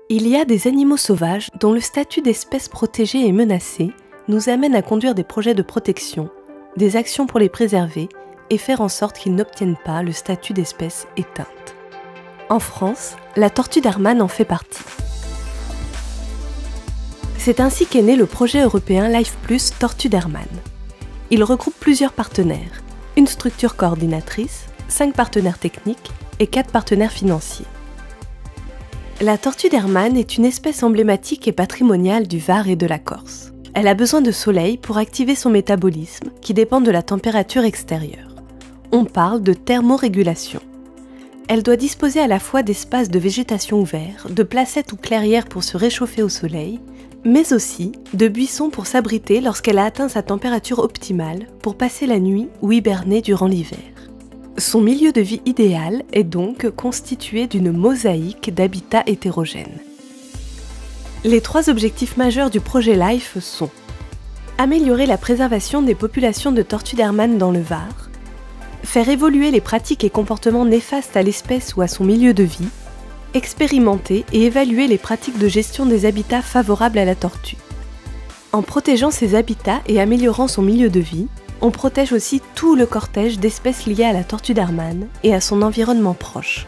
Il y a des animaux sauvages dont le statut d'espèce protégée est menacé, nous amène à conduire des projets de protection, des actions pour les préserver et faire en sorte qu'ils n'obtiennent pas le statut d'espèce éteinte. En France, la tortue d'Hermann en fait partie. C'est ainsi qu'est né le projet européen Life+ Tortue d'Hermann. Il regroupe plusieurs partenaires, une structure coordinatrice, 5 partenaires techniques et 4 partenaires financiers. La tortue d'Hermann est une espèce emblématique et patrimoniale du Var et de la Corse. Elle a besoin de soleil pour activer son métabolisme, qui dépend de la température extérieure. On parle de thermorégulation. Elle doit disposer à la fois d'espaces de végétation ouverts, de placettes ou clairières pour se réchauffer au soleil, mais aussi de buissons pour s'abriter lorsqu'elle a atteint sa température optimale pour passer la nuit ou hiberner durant l'hiver. Son milieu de vie idéal est donc constitué d'une mosaïque d'habitats hétérogènes. Les 3 objectifs majeurs du projet LIFE sont améliorer la préservation des populations de tortues d'Hermann dans le Var, faire évoluer les pratiques et comportements néfastes à l'espèce ou à son milieu de vie, expérimenter et évaluer les pratiques de gestion des habitats favorables à la tortue. En protégeant ces habitats et améliorant son milieu de vie, on protège aussi tout le cortège d'espèces liées à la tortue d'Hermann et à son environnement proche.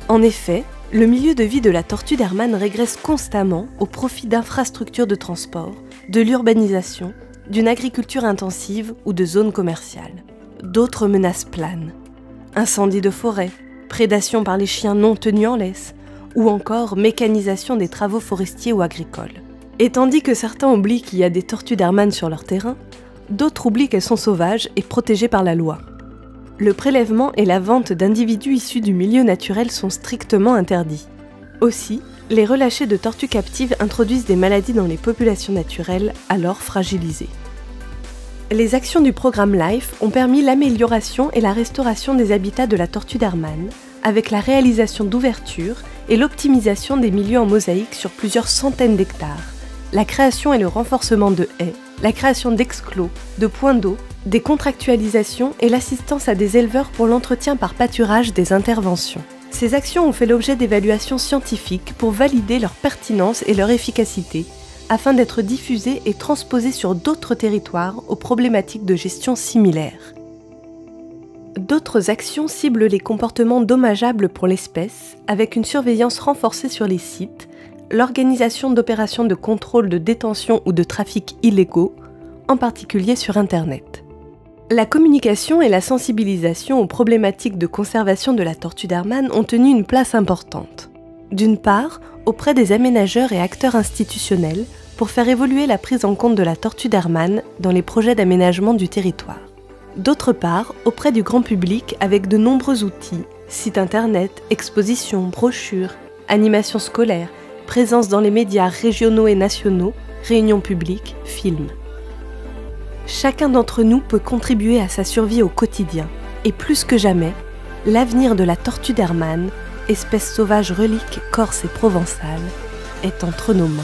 En effet, le milieu de vie de la tortue d'Hermann régresse constamment au profit d'infrastructures de transport, de l'urbanisation, d'une agriculture intensive ou de zones commerciales. D'autres menaces planent. Incendies de forêt, prédation par les chiens non tenus en laisse, ou encore mécanisation des travaux forestiers ou agricoles. Et tandis que certains oublient qu'il y a des tortues d'Hermann sur leur terrain, d'autres oublient qu'elles sont sauvages et protégées par la loi. Le prélèvement et la vente d'individus issus du milieu naturel sont strictement interdits. Aussi, les relâchés de tortues captives introduisent des maladies dans les populations naturelles, alors fragilisées. Les actions du programme LIFE ont permis l'amélioration et la restauration des habitats de la tortue d'Hermann, avec la réalisation d'ouvertures et l'optimisation des milieux en mosaïque sur plusieurs centaines d'hectares, la création et le renforcement de haies, la création d'exclos, de points d'eau, des contractualisations et l'assistance à des éleveurs pour l'entretien par pâturage des interventions. Ces actions ont fait l'objet d'évaluations scientifiques pour valider leur pertinence et leur efficacité, afin d'être diffusées et transposées sur d'autres territoires aux problématiques de gestion similaires. D'autres actions ciblent les comportements dommageables pour l'espèce, avec une surveillance renforcée sur les sites, l'organisation d'opérations de contrôle de détention ou de trafic illégaux, en particulier sur Internet. La communication et la sensibilisation aux problématiques de conservation de la tortue d'Hermann ont tenu une place importante. D'une part, auprès des aménageurs et acteurs institutionnels pour faire évoluer la prise en compte de la tortue d'Hermann dans les projets d'aménagement du territoire. D'autre part, auprès du grand public avec de nombreux outils, sites internet, expositions, brochures, animations scolaires, présence dans les médias régionaux et nationaux, réunions publiques, films. Chacun d'entre nous peut contribuer à sa survie au quotidien. Et plus que jamais, l'avenir de la tortue d'Hermann, espèce sauvage relique corse et provençale, est entre nos mains.